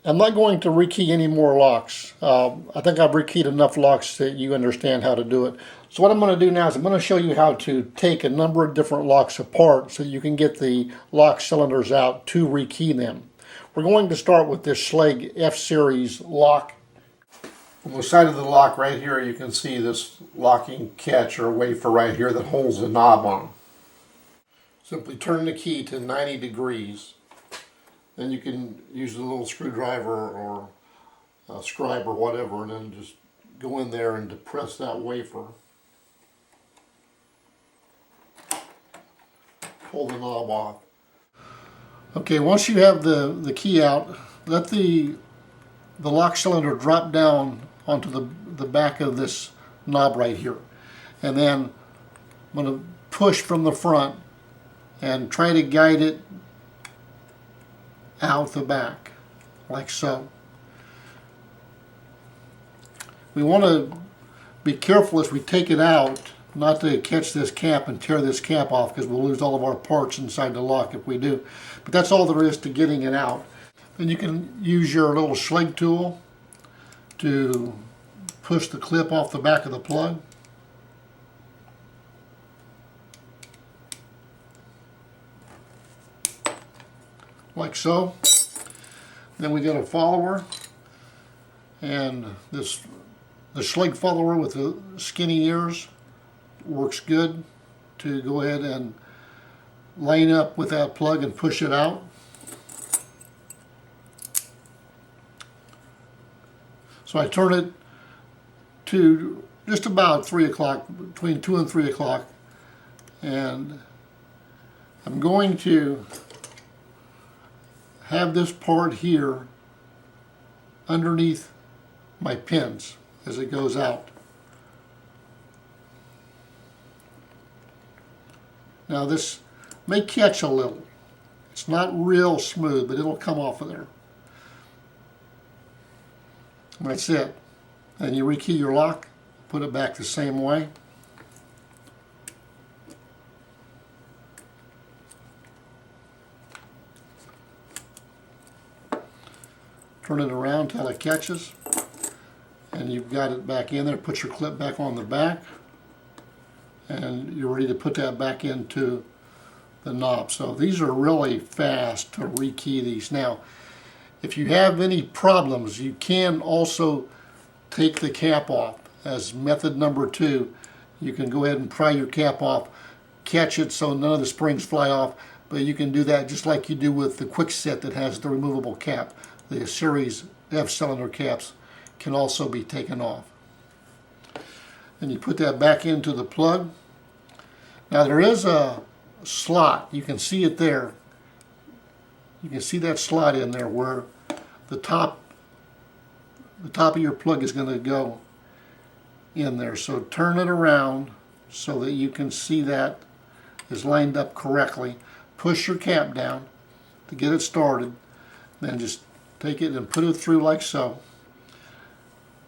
I'm not going to rekey any more locks. I think I've rekeyed enough locks that you understand how to do it. So what I'm going to do now is I'm going to show you how to take a number of different locks apart so you can get the lock cylinders out to rekey them. We're going to start with this Schlage F-series lock. On the side of the lock right here you can see this locking catch or wafer right here that holds the knob on. Simply turn the key to 90 degrees. Then you can use a little screwdriver or a scribe or whatever, and then just go in there and depress that wafer. Pull the knob off. Okay, once you have the key out, let the lock cylinder drop down onto the back of this knob right here. And then I'm going to push from the front and try to guide it out the back, like so. We want to be careful as we take it out not to catch this cap and tear this cap off, because we'll lose all of our parts inside the lock if we do. But that's all there is to getting it out. Then you can use your little Schlage tool to push the clip off the back of the plug. Like so. Then we got a follower, and the Schlage follower with the skinny ears works good to go ahead and line up with that plug and push it out. So I turn it to just about 3 o'clock, between 2 and 3 o'clock, and I'm going to have this part here underneath my pins as it goes out. Now this may catch a little. It's not real smooth, but it'll come off of there. That's it. And you rekey your lock, put it back the same way. Turn it around till it catches, and you've got it back in there. Put your clip back on the back, and you're ready to put that back into the knob. So these are really fast to rekey these. Now, if you have any problems, you can also take the cap off. As method number 2, you can go ahead and pry your cap off, catch it so none of the springs fly off, but you can do that just like you do with the Kwikset that has the removable cap. The series F-cylinder caps can also be taken off. And you put that back into the plug. Now there is a slot, you can see it there. You can see that slot in there where the top of your plug is going to go in there. So turn it around so that you can see that is lined up correctly. Push your cap down to get it started. Then just take it and put it through like so.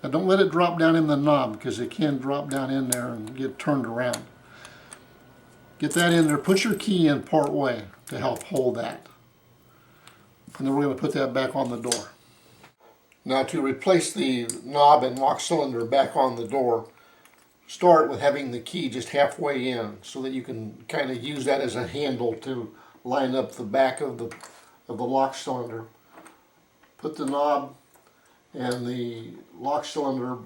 Now don't let it drop down in the knob, because it can drop down in there and get turned around. Get that in there, put your key in part way to help hold that. And then we're going to put that back on the door. Now to replace the knob and lock cylinder back on the door, start with having the key just halfway in so that you can kind of use that as a handle to line up the back of the lock cylinder. Put the knob and the lock cylinder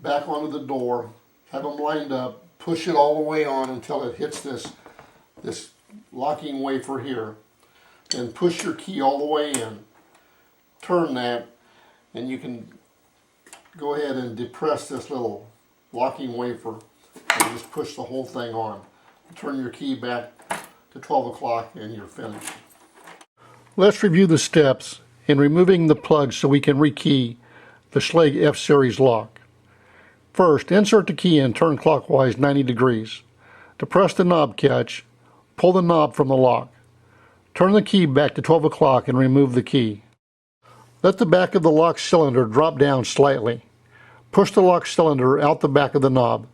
back onto the door, have them lined up, push it all the way on until it hits this locking wafer here, and push your key all the way in. Turn that, and you can go ahead and depress this little locking wafer and just push the whole thing on. Turn your key back to 12 o'clock and you're finished. Let's review the steps in removing the plug so we can rekey the Schlage F-series lock. First, insert the key and turn clockwise 90 degrees. Depress the knob catch, pull the knob from the lock. Turn the key back to 12 o'clock and remove the key. Let the back of the lock cylinder drop down slightly. Push the lock cylinder out the back of the knob.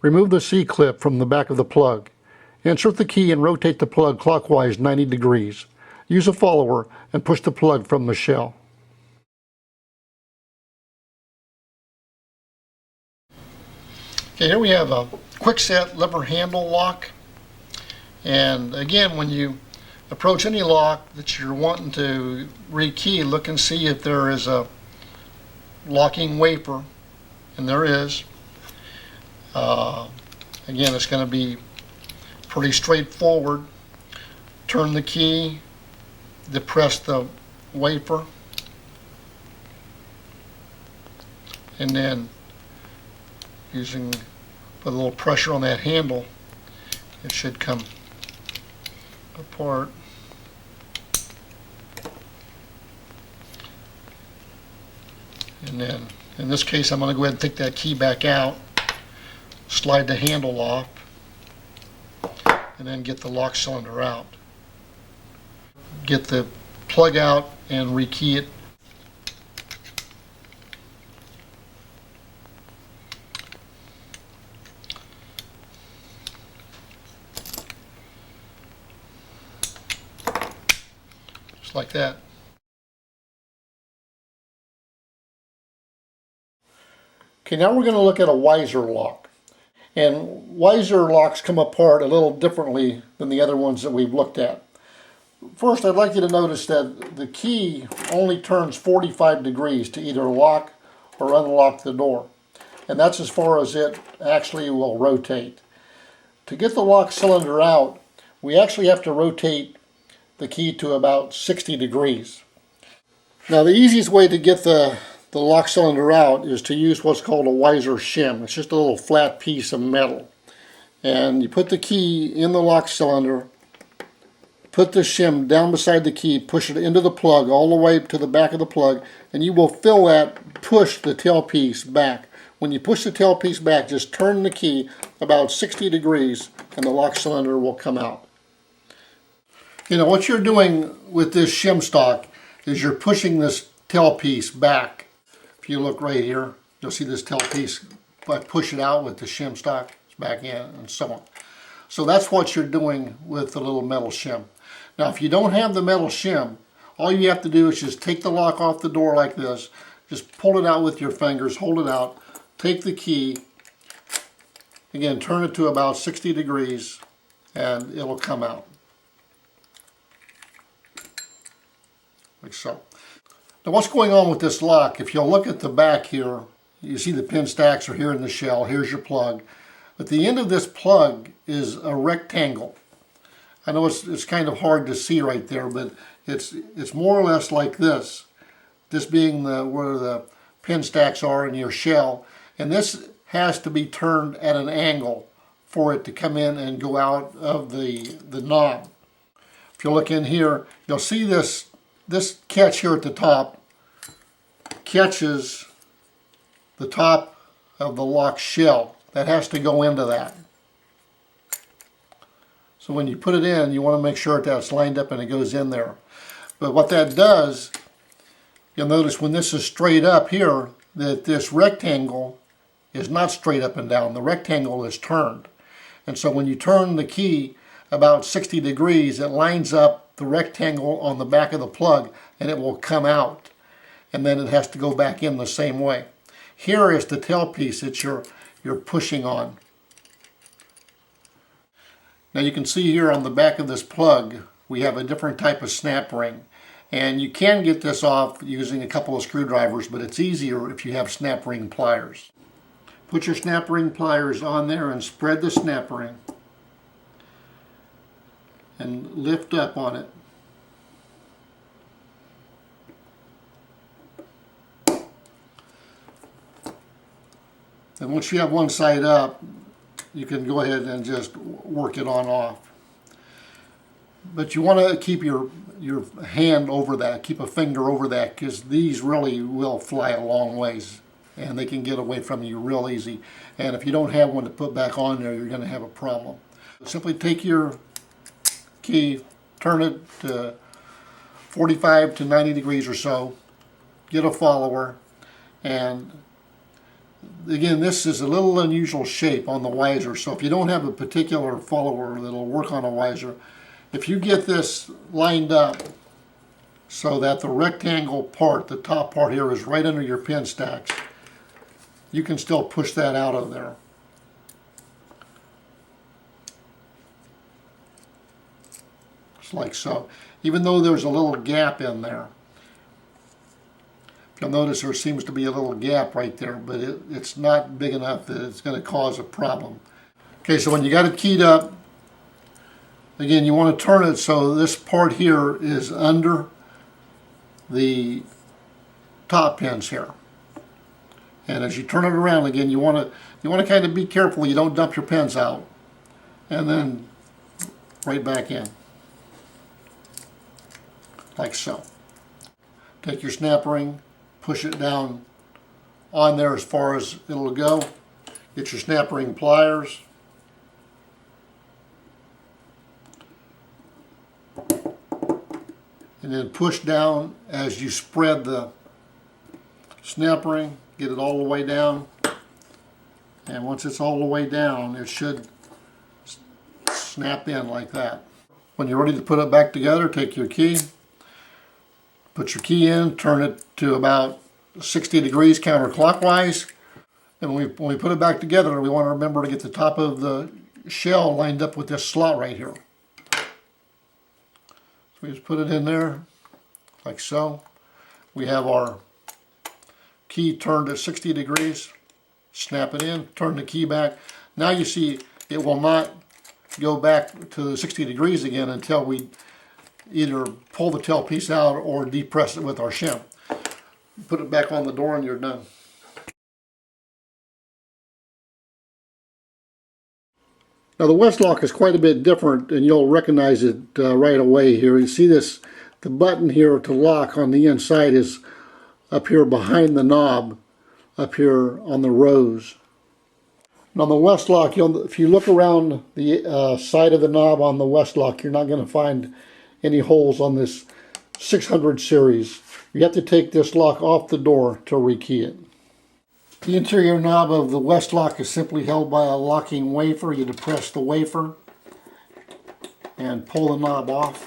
Remove the C-clip from the back of the plug. Insert the key and rotate the plug clockwise 90 degrees. Use a follower and push the plug from the shell. Okay, here we have a Kwikset lever handle lock. And again, when you approach any lock that you're wanting to rekey, look and see if there is a locking wafer, and there is. Again, it's going to be pretty straightforward. Turn the key, depress the wafer, and then put a little pressure on that handle, it should come apart. And then in this case, I'm going to go ahead and take that key back out, slide the handle off, and then get the lock cylinder out. Get the plug out and rekey it. Just like that. Okay, now we're going to look at a Weiser lock. And Weiser locks come apart a little differently than the other ones that we've looked at. First, I'd like you to notice that the key only turns 45 degrees to either lock or unlock the door. And that's as far as it actually will rotate. To get the lock cylinder out, we actually have to rotate the key to about 60 degrees. Now, the easiest way to get the lock cylinder out is to use what's called a Weiser shim. It's just a little flat piece of metal. And you put the key in the lock cylinder, put the shim down beside the key, push it into the plug all the way to the back of the plug, and you will feel that push the tailpiece back. When you push the tailpiece back, just turn the key about 60 degrees and the lock cylinder will come out. You know, what you're doing with this shim stock is you're pushing this tailpiece back. If you look right here, you'll see this tailpiece. If I push it out with the shim stock, it's back in, and so on. So that's what you're doing with the little metal shim. Now, if you don't have the metal shim, all you have to do is just take the lock off the door like this, just pull it out with your fingers, hold it out, take the key, again, turn it to about 60 degrees, and it'll come out. Like so. Now, what's going on with this lock? If you'll look at the back here, you see the pin stacks are here in the shell. Here's your plug. At the end of this plug is a rectangle. I know it's kind of hard to see right there, but it's more or less like this. This being where the pin stacks are in your shell, and this has to be turned at an angle for it to come in and go out of the knob. If you look in here, you'll see this catch here at the top catches the top of the lock shell. That has to go into that. So when you put it in, you want to make sure that it's lined up and it goes in there. But what that does, you'll notice when this is straight up here, that this rectangle is not straight up and down. The rectangle is turned. And so when you turn the key about 60 degrees, it lines up the rectangle on the back of the plug and it will come out. And then it has to go back in the same way. Here is the tailpiece that you're pushing on. Now you can see here on the back of this plug we have a different type of snap ring. And you can get this off using a couple of screwdrivers, but it's easier if you have snap ring pliers. Put your snap ring pliers on there and spread the snap ring. And lift up on it. And once you have one side up, you can go ahead and just work it on off. But you want to keep your hand over that, keep a finger over that, because these really will fly a long ways and they can get away from you real easy. And if you don't have one to put back on there, you're going to have a problem. Simply take your key, turn it to 45 to 90 degrees or so, get a follower, and again, this is a little unusual shape on the Weiser, so if you don't have a particular follower that'll work on a Weiser, if you get this lined up so that the rectangle part, the top part here, is right under your pin stacks, you can still push that out of there. Just like so. Even though there's a little gap in there. You'll notice there seems to be a little gap right there, but it's not big enough that it's going to cause a problem. Okay, so when you got it keyed up, again, you want to turn it so this part here is under the top pins here. And as you turn it around again, you want to kind of be careful you don't dump your pins out. And then right back in. Like so. Take your snap ring, push it down on there as far as it'll go. Get your snap ring pliers. And then push down as you spread the snap ring. Get it all the way down. And once it's all the way down, it should snap in like that. When you're ready to put it back together, take your key. Put your key in, turn it to about 60 degrees counterclockwise. And when we put it back together, we want to remember to get the top of the shell lined up with this slot right here. So we just put it in there, like so. We have our key turned at 60 degrees. Snap it in, turn the key back. Now you see it will not go back to the 60 degrees again until we either pull the tail piece out or depress it with our shim. Put it back on the door and you're done. Now the Westlock is quite a bit different, and you'll recognize it right away here. You see this, the button here to lock on the inside is up here behind the knob, up here on the rose. And on the Westlock, if you look around the side of the knob on the Westlock, you're not going to find any holes on this 600 series. You have to take this lock off the door to rekey it. The interior knob of the Westlock is simply held by a locking wafer. You depress the wafer and pull the knob off.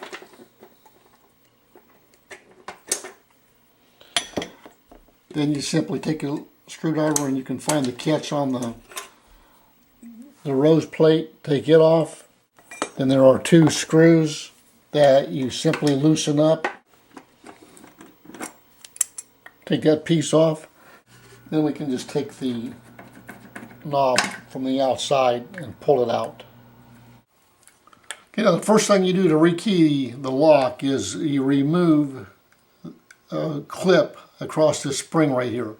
Then you simply take a screwdriver and you can find the catch on the rose plate. Take it off. Then there are two screws that you simply loosen up. Take that piece off. Then we can just take the knob from the outside and pull it out. Okay, now the first thing you do to rekey the lock is you remove a clip across this spring right here.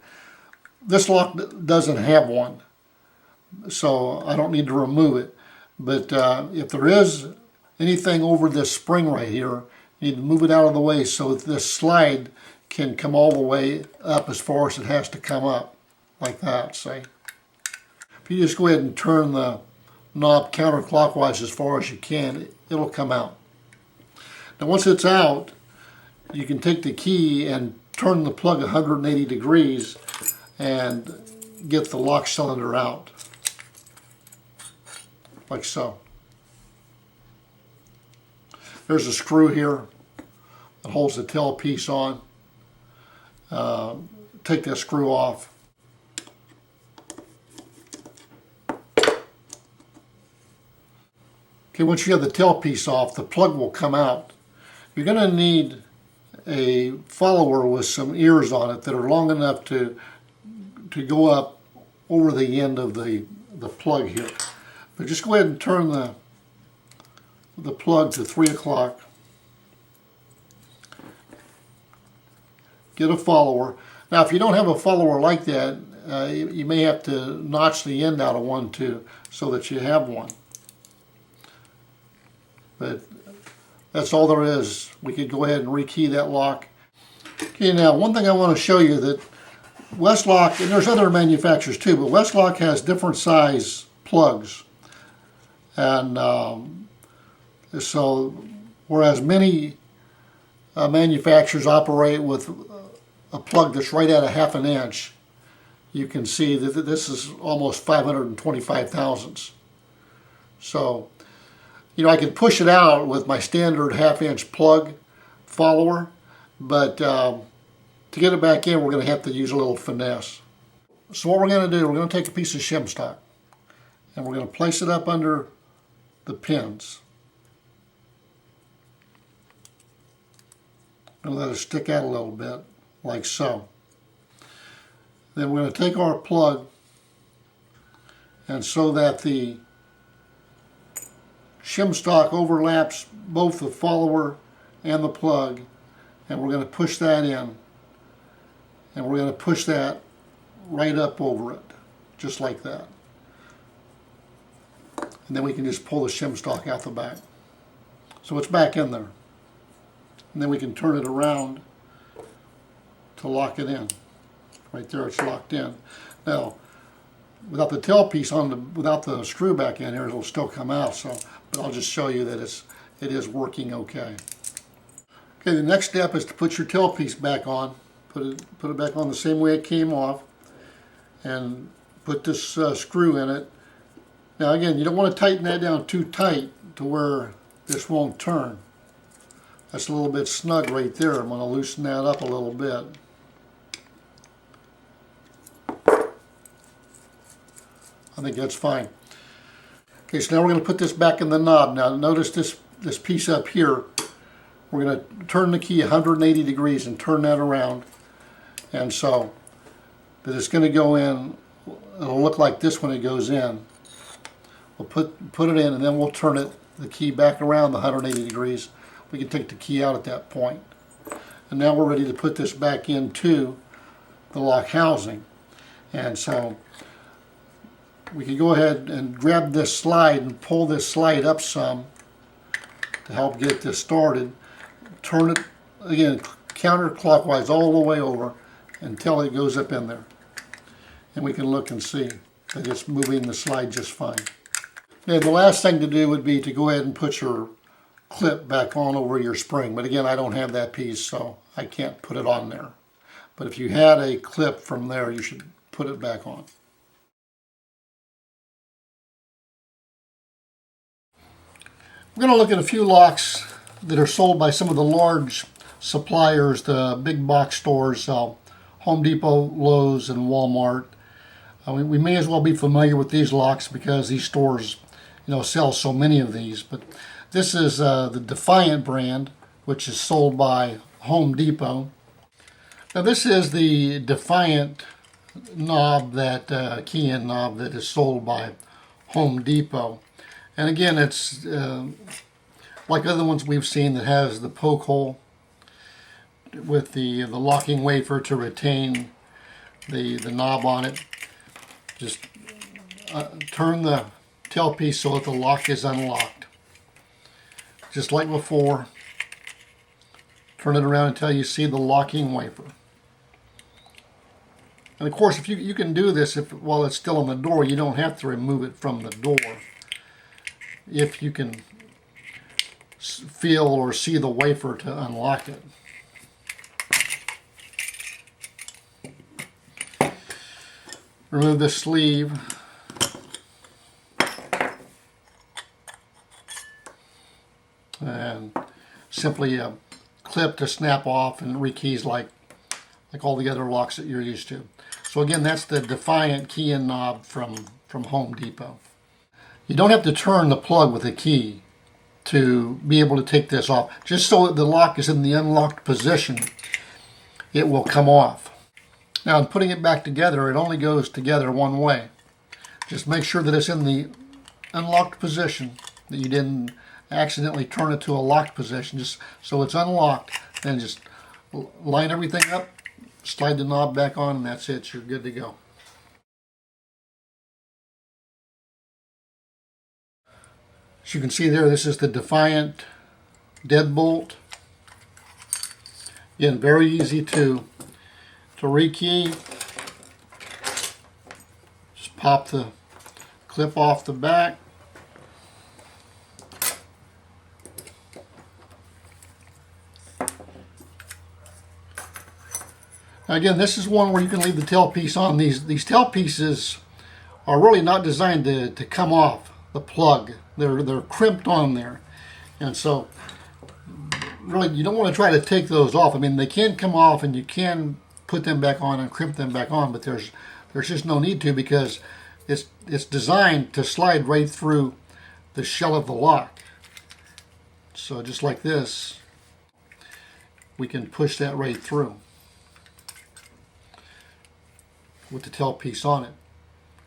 This lock doesn't have one, so I don't need to remove it. But if there is anything over this spring right here, you need to move it out of the way so that this slide can come all the way up as far as it has to come up, like that, see? If you just go ahead and turn the knob counterclockwise as far as you can, it'll come out. Now once it's out, you can take the key and turn the plug 180 degrees and get the lock cylinder out, like so. There's a screw here that holds the tail piece on. Take that screw off. Okay, once you have the tail piece off, the plug will come out. You're going to need a follower with some ears on it that are long enough to go up over the end of the plug here. But just go ahead and turn the plug to 3 o'clock. Get a follower. Now if you don't have a follower like that, you may have to notch the end out of one too, so that you have one. But that's all there is. We could go ahead and rekey that lock. Okay, now one thing I want to show you that Westlock, and there's other manufacturers too, but Westlock has different size plugs. And so whereas many manufacturers operate with a plug that's right at a 1/2 inch, you can see that this is almost 525 thousandths. So, you know, I can push it out with my standard 1/2 inch plug follower, but to get it back in, we're going to have to use a little finesse. So what we're going to do, we're going to take a piece of shim stock and we're going to place it up under the pins. and let it stick out a little bit, like so. Then we're going to take our plug, and so that the shim stock overlaps both the follower and the plug, and we're going to push that in, and we're going to push that right up over it, just like that. And then we can just pull the shim stock out the back. So it's back in there. And then we can turn it around to lock it in. Right there, it's locked in. Now, without the tailpiece on the, without the screw back in here, it'll still come out. So, but I'll just show you that it is working okay. Okay, the next step is to put your tailpiece back on. Put it back on the same way it came off, and put this screw in it. Now again, you don't want to tighten that down too tight to where this won't turn. That's a little bit snug right there. I'm going to loosen that up a little bit. I think that's fine. Okay, so now we're going to put this back in the knob. Now notice this piece up here. We're going to turn the key 180 degrees and turn that around. And so that it's going to go in, it'll look like this when it goes in. We'll put it in, and then we'll turn the key back around the 180 degrees. We can take the key out at that point. And now we're ready to put this back into the lock housing. And so we can go ahead and grab this slide and pull this slide up some to help get this started. Turn it, again, counterclockwise all the way over until it goes up in there. And we can look and see that it's moving the slide just fine. Now, the last thing to do would be to go ahead and put your clip back on over your spring. But again, I don't have that piece, so I can't put it on there. But if you had a clip from there, you should put it back on. We're going to look at a few locks that are sold by some of the large suppliers, the big box stores, Home Depot, Lowe's, and Walmart. We may as well be familiar with these locks because these stores, sell so many of these. But this is the Defiant brand, which is sold by Home Depot. Now this is the Defiant knob, that key-in knob that is sold by Home Depot. And again, it's like other ones we've seen that has the poke hole with the locking wafer to retain the knob on it. Just turn the tailpiece so that the lock is unlocked. Just like before, turn it around until you see the locking wafer. And of course, if you can do this while it's still on the door, you don't have to remove it from the door. If you can feel or see the wafer to unlock it. Remove the sleeve. And simply clip to snap off and rekeys like all the other locks that you're used to. So again, that's the Defiant key-in knob from Home Depot. You don't have to turn the plug with a key to be able to take this off. Just so that the lock is in the unlocked position, it will come off. Now, in putting it back together, it only goes together one way. Just make sure that it's in the unlocked position, that you didn't accidentally turn it to a locked position. Just so it's unlocked, then just line everything up, slide the knob back on, and that's it. You're good to go. As you can see there, this is the Defiant Deadbolt. Again, very easy to rekey. Just pop the clip off the back. Now again, this is one where you can leave the tailpiece on. These tailpieces are really not designed to come off the plug. They're crimped on there, and so really you don't want to try to take those off. I mean, they can come off and you can put them back on and crimp them back on, but there's just no need to, because it's designed to slide right through the shell of the lock. So just like this, we can push that right through with the tail piece on it.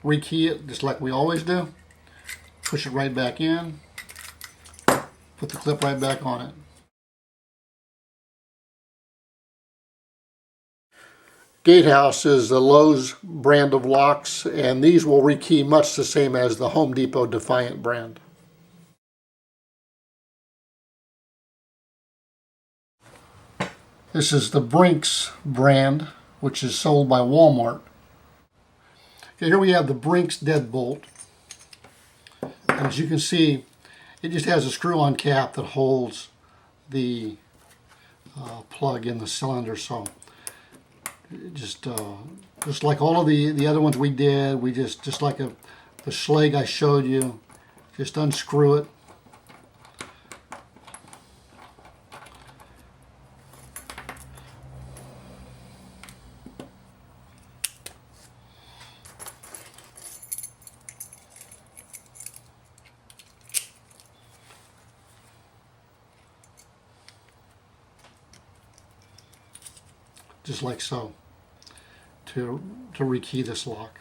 Rekey it just like we always do. Push it right back in. Put the clip right back on it. Gatehouse is the Lowe's brand of locks, and these will rekey much the same as the Home Depot Defiant brand. This is the Brinks brand, which is sold by Walmart. Okay, here we have the Brinks Deadbolt. And as you can see, it just has a screw-on cap that holds the plug in the cylinder. So just like all of the other ones we did, we just like the Schlage I showed you, just unscrew it. Just like so, to rekey this lock.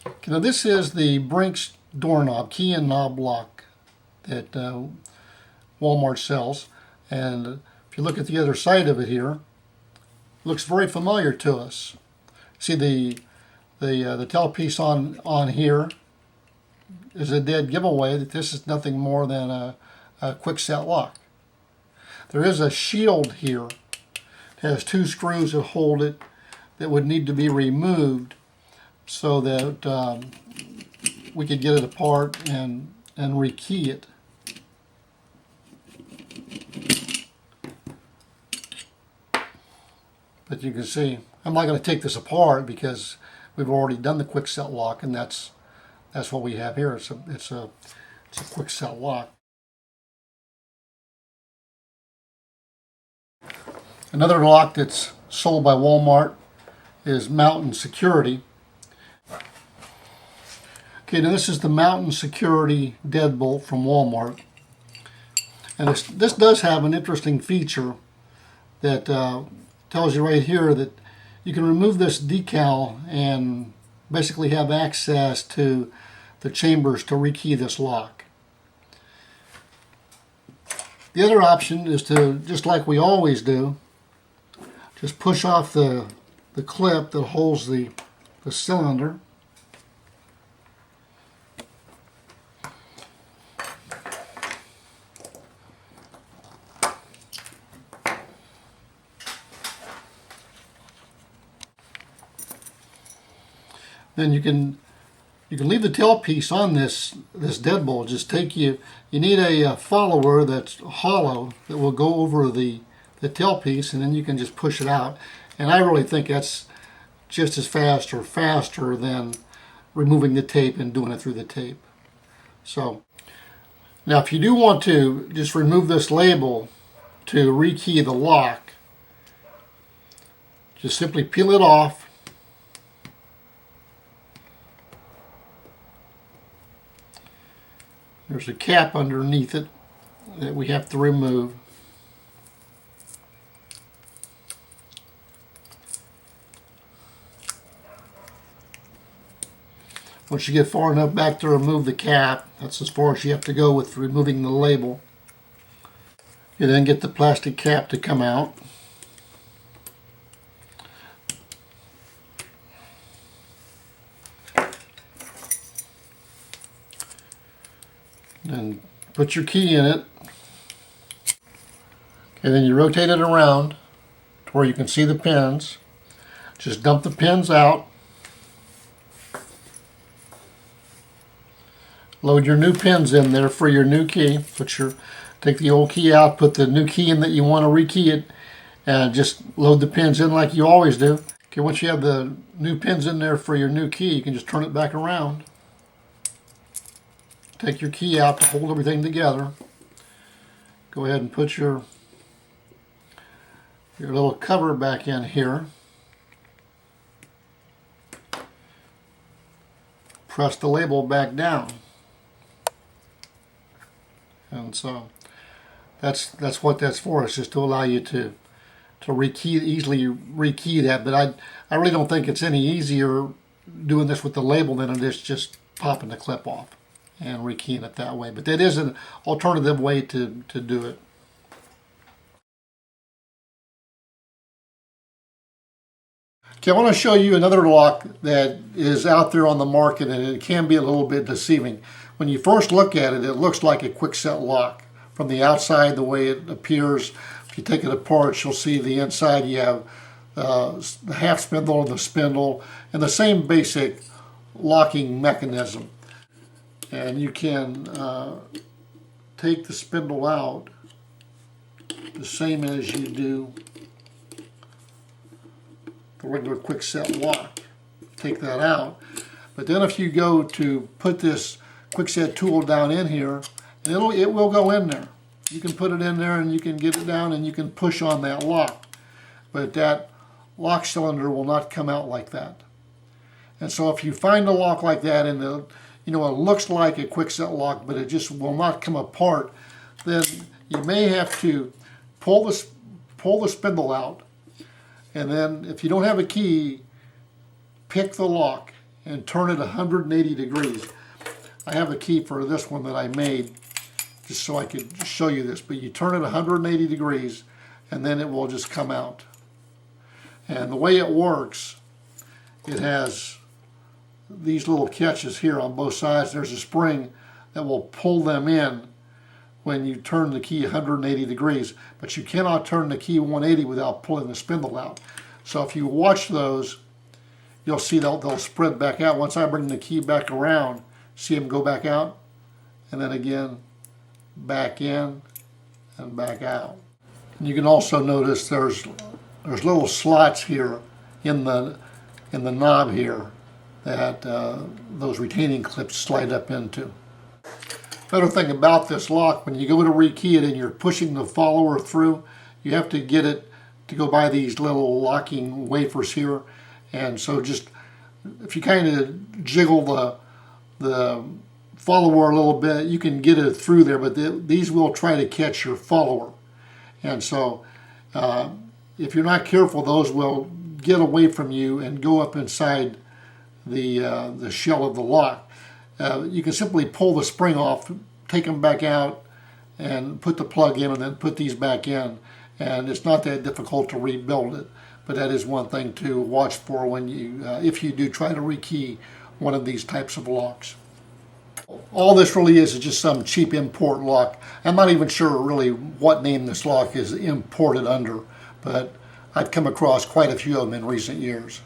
Okay, now this is the Brinks doorknob, key and knob lock that Walmart sells, and if you look at the other side of it here, it looks very familiar to us. See the tail piece on here is a dead giveaway that this is nothing more than a Kwikset lock. There is a shield here. It has two screws that hold it that would need to be removed so that we could get it apart and rekey it. But you can see, I'm not going to take this apart because we've already done the Kwikset lock, and that's what we have here. It's a Kwikset lock. Another lock that's sold by Walmart is Mountain Security. Okay, now this is the Mountain Security Deadbolt from Walmart. And this does have an interesting feature that tells you right here that you can remove this decal and basically have access to the chambers to rekey this lock. The other option is to, just like we always do, just push off the clip that holds the cylinder. Then you can leave the tail piece on this deadbolt. Just you need a follower that's hollow that will go over the tail piece, and then you can just push it out. And I really think that's just as fast or faster than removing the tape and doing it through the tape. So now if you do want to just remove this label to rekey the lock, just simply peel it off. There's a cap underneath it that we have to remove. Once you get far enough back to remove the cap, that's as far as you have to go with removing the label. You then get the plastic cap to come out. And put your key in it. And then you rotate it around to where you can see the pins. Just dump the pins out. Load your new pins in there for your new key. Take the old key out, put the new key in that you want to rekey it, and just load the pins in like you always do. Okay, once you have the new pins in there for your new key, you can just turn it back around. Take your key out to hold everything together. Go ahead and put your little cover back in here. Press the label back down. And so that's what that's for. It's just to allow you to easily rekey that. But I really don't think it's any easier doing this with the label than it is just popping the clip off and rekeying it that way. But that is an alternative way to do it. Okay, I want to show you another lock that is out there on the market, and it can be a little bit deceiving. When you first look at it, it looks like a Kwikset lock. From the outside, the way it appears, if you take it apart, you'll see the inside. You have the half spindle and the spindle, and the same basic locking mechanism. And you can take the spindle out the same as you do the regular Kwikset lock. Take that out. But then if you go to put this Kwikset tool down in here, it will go in there. You can put it in there and you can get it down and you can push on that lock. But that lock cylinder will not come out like that. And so if you find a lock like that and it looks like a Kwikset lock, but it just will not come apart, then you may have to pull the spindle out. And then if you don't have a key, pick the lock and turn it 180 degrees. I have a key for this one that I made just so I could show you this. But you turn it 180 degrees and then it will just come out. And the way it works, it has these little catches here on both sides. There's a spring that will pull them in when you turn the key 180 degrees, but you cannot turn the key 180 without pulling the spindle out. So if you watch those, you'll see they'll spread back out. Once I bring the key back around, see them go back out, and then again, back in, and back out. And you can also notice there's little slots here in the knob here that those retaining clips slide up into. Better thing about this lock, when you go to rekey it and you're pushing the follower through, you have to get it to go by these little locking wafers here. And so just, if you kind of jiggle the follower a little bit, you can get it through there, but these will try to catch your follower. And so if you're not careful, those will get away from you and go up inside the shell of the lock. You can simply pull the spring off, take them back out, and put the plug in, and then put these back in. And it's not that difficult to rebuild it, but that is one thing to watch for when if you do try to rekey one of these types of locks. All this really is just some cheap import lock. I'm not even sure really what name this lock is imported under, but I've come across quite a few of them in recent years.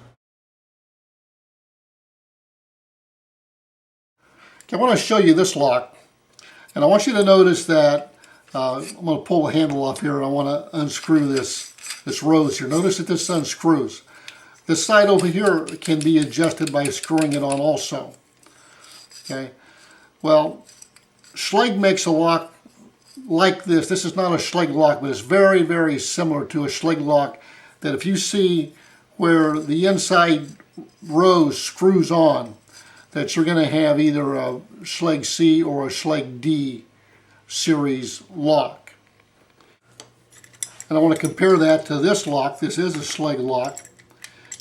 I want to show you this lock, and I want you to notice that I'm going to pull the handle off here, and I want to unscrew this rose here. Notice that this unscrews. This side over here can be adjusted by screwing it on also. Okay. Well, Schlage makes a lock like this. This is not a Schlage lock, but it's very, very similar to a Schlage lock, that if you see where the inside rose screws on, that you're going to have either a Schlage C or a Schlage D-series lock. And I want to compare that to this lock. This is a Schlage lock.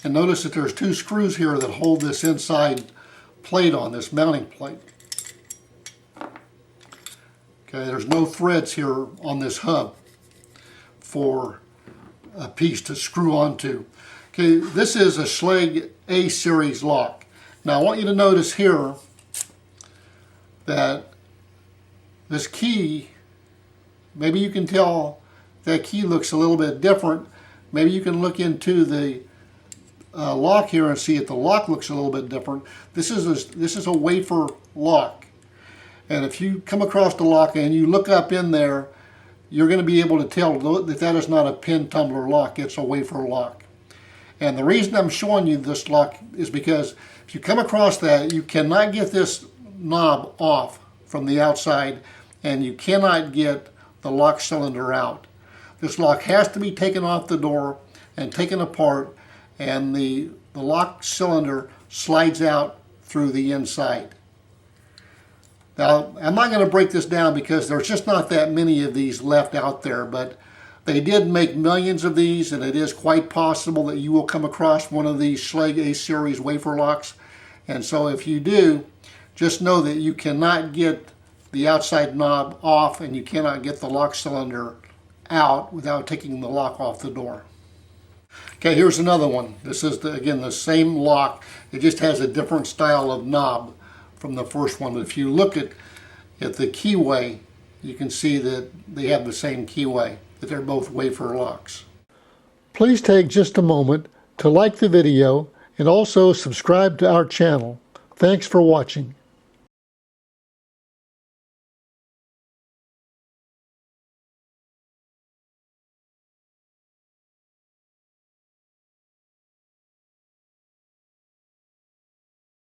And notice that there's two screws here that hold this inside plate on, this mounting plate. Okay, there's no threads here on this hub for a piece to screw onto. Okay, this is a Schlage A-series lock. Now I want you to notice here that this key, maybe you can tell that key looks a little bit different. Maybe you can look into the lock here and see that the lock looks a little bit different. This is a wafer lock. And if you come across the lock and you look up in there, you're going to be able to tell that that is not a pin tumbler lock, it's a wafer lock. And the reason I'm showing you this lock is because if you come across that, you cannot get this knob off from the outside, and you cannot get the lock cylinder out. This lock has to be taken off the door and taken apart, and the lock cylinder slides out through the inside. Now, I'm not going to break this down because there's just not that many of these left out there, but they did make millions of these, and it is quite possible that you will come across one of these Schlage A-series wafer locks. And so if you do, just know that you cannot get the outside knob off and you cannot get the lock cylinder out without taking the lock off the door. Okay, here's another one. This is, again, the same lock. It just has a different style of knob from the first one. But if you look at the keyway, you can see that they have the same keyway, that they're both wafer locks. Please take just a moment to like the video and also subscribe to our channel. Thanks for watching.